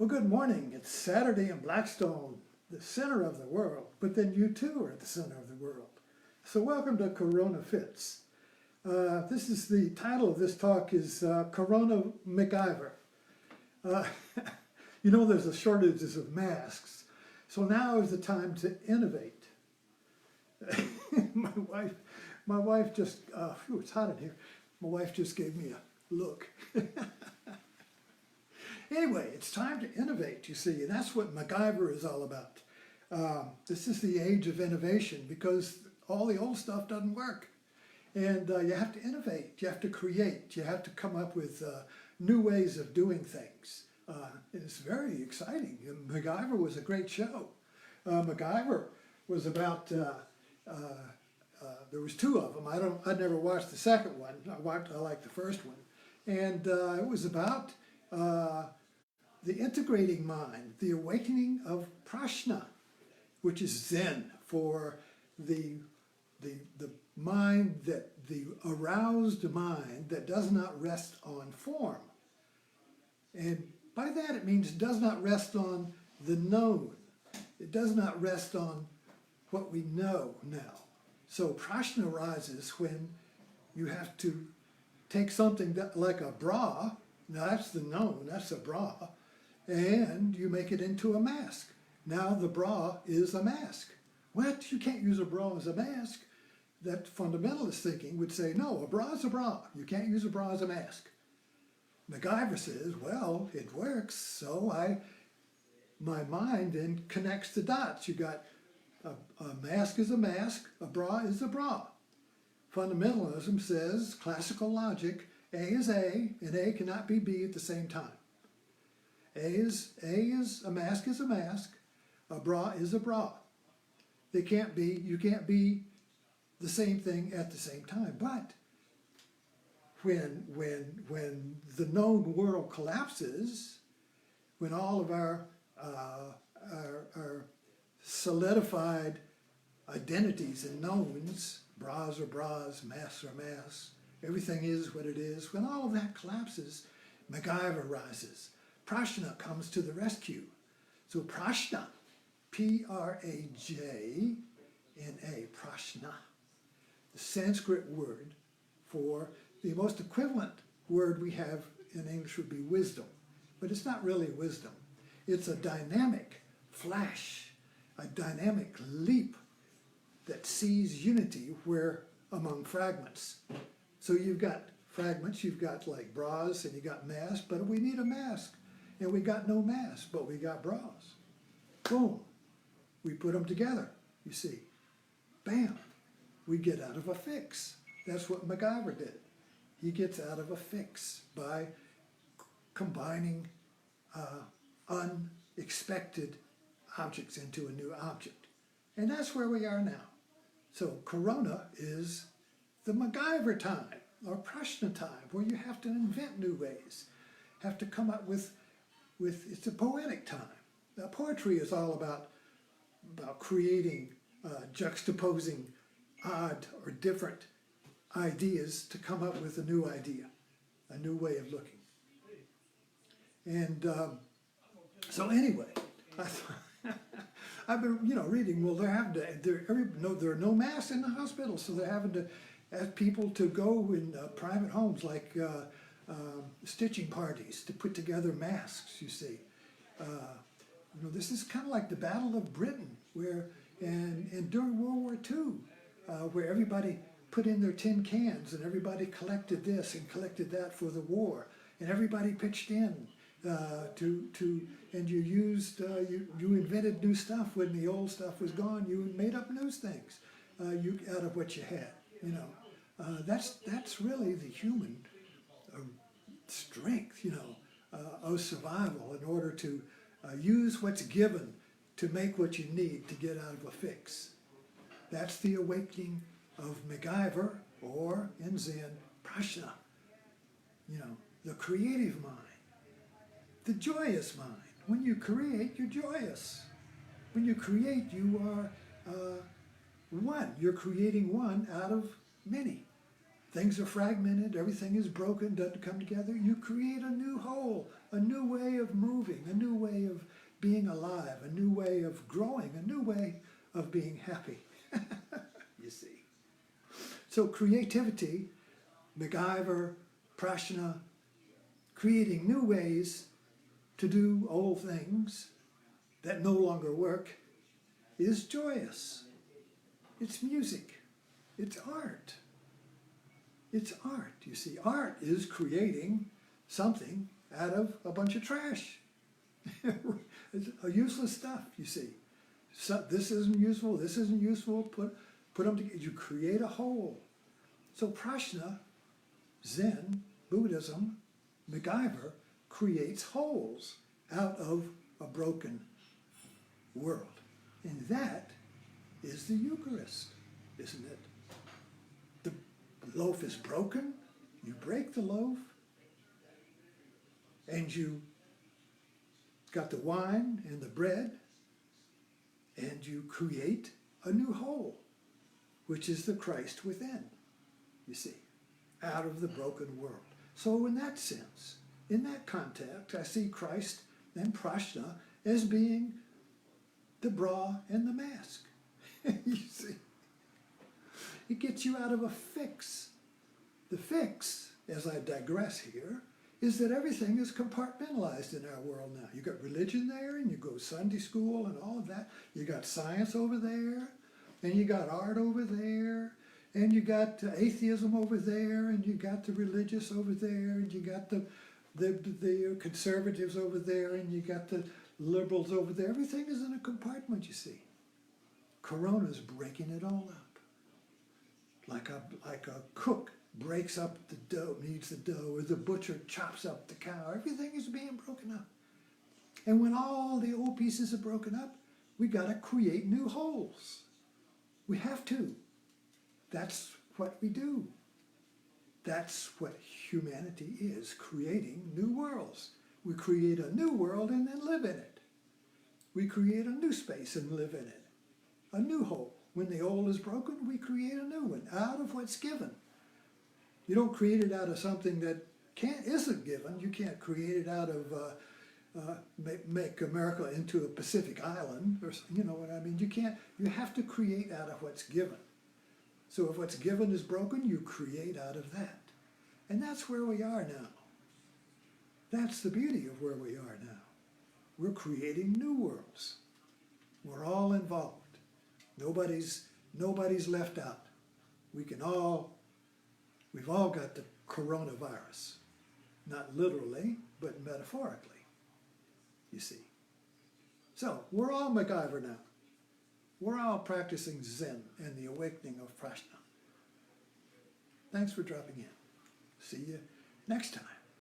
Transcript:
Well, good morning. It's Saturday in Blackstone, the center of the world, but then you too are at the center of the world. So welcome to Corona Fits. This is the title of this talk is Corona McGyver. You know there's a shortages of masks, so now is the time to innovate. my wife just, it's hot in here. My wife just gave me a look. Anyway, it's time to innovate, you see, and that's what McGyver is all about. This is the age of innovation because all the old stuff doesn't work. And you have to innovate, you have to create, you have to come up with new ways of doing things. It's very exciting. McGyver was a great show. McGyver was about, there was two of them. I never watched the second one. I liked the first one. And it was about the integrating mind, the awakening of Prajna, which is Zen for the mind, the aroused mind that does not rest on form. And by that it means it does not rest on the known. It does not rest on what we know now. So Prajna arises when you have to take something like a bra, now that's the known, that's a bra, and you make it into a mask. Now the bra is a mask. What? You can't use a bra as a mask? That fundamentalist thinking would say, no, a bra is a bra. You can't use a bra as a mask. McGyver says, well, it works, so my mind then connects the dots. You got a mask is a mask, a bra is a bra. Fundamentalism says, classical logic, A is A, and A cannot be B at the same time. A mask is a mask, a bra is a bra. You can't be the same thing at the same time. But when the known world collapses, when all of our solidified identities and knowns, bras are bras, masks are masks, everything is what it is, when all of that collapses, McGyver rises. Prajna comes to the rescue. So Prajna, P-R-A-J-N-A, Prajna, the Sanskrit word for the most equivalent word we have in English would be wisdom. But it's not really wisdom. It's a dynamic flash, a dynamic leap that sees unity where among fragments. So you've got fragments, you've got like bras and you got masks, but we need a mask. And we got no mask, but we got bras. Boom. We put them together, you see. Bam. We get out of a fix. That's what McGyver did. He gets out of a fix by combining unexpected objects into a new object. And that's where we are now. So Corona is the McGyver time, or Prajna time, where you have to invent new ways, have to come up with it's a poetic time. Now, poetry is all about creating, juxtaposing odd or different ideas to come up with a new idea, a new way of looking. And so anyway, I've been reading. Well, there are no masks in the hospital, so they're having to ask people to go in private homes like stitching parties to put together masks. You see, this is kind of like the Battle of Britain, where and during World War II, where everybody put in their tin cans and everybody collected this and collected that for the war, and everybody pitched in and you used you invented new stuff when the old stuff was gone. You made up new things out of what you had. That's really the human strength, of survival in order to use what's given to make what you need to get out of a fix. That's the awakening of McGyver, or in Zen, Prajna. The creative mind, the joyous mind. When you create, you're joyous. When you create, you are one. You're creating one out of many. Things are fragmented, everything is broken, doesn't come together. You create a new whole, a new way of moving, a new way being alive, a new way of growing, a new way of being happy, you see. So creativity, McGyver, Prajna, creating new ways to do old things that no longer work, is joyous. It's music. It's art. It's art, you see. Art is creating something out of a bunch of trash. It's useless stuff, you see. So this isn't useful, this isn't useful, put them together. You create a whole. So Prajna, Zen, Buddhism, McGyver creates wholes out of a broken world. And that is the Eucharist, isn't it? The loaf is broken, you break the loaf, and you got the wine and the bread, and you create a new whole, which is the Christ within, you see, out of the broken world. So in that sense, in that context, I see Christ and Prajna as being the bra and the mask. You see, it gets you out of a fix. The fix, as I digress here, is that everything is compartmentalized in our world now. You got religion there, and you go Sunday school and all of that. You got science over there, and you got art over there, and you got atheism over there, and you got the religious over there, and you got the conservatives over there, and you got the liberals over there. Everything is in a compartment, you see. Corona's breaking it all up. Like a cook breaks up the dough, kneads the dough, or the butcher chops up the cow. Everything is being broken up. And when all the old pieces are broken up, we got to create new wholes. We have to. That's what we do. That's what humanity is, creating new worlds. We create a new world and then live in it. We create a new space and live in it. A new whole. When the old is broken, we create a new one out of what's given. You don't create it out of something that isn't given. You can't create it out of make America into a Pacific island, or you know what I mean. You have to create out of what's given. So if what's given is broken, you create out of that. And that's where we are now. That's the beauty of where we are now. We're creating new worlds. We're all involved. Nobody's left out. We've all got the coronavirus. Not literally, but metaphorically, you see. So we're all McGyver now. We're all practicing Zen and the awakening of Prajna. Thanks for dropping in. See you next time.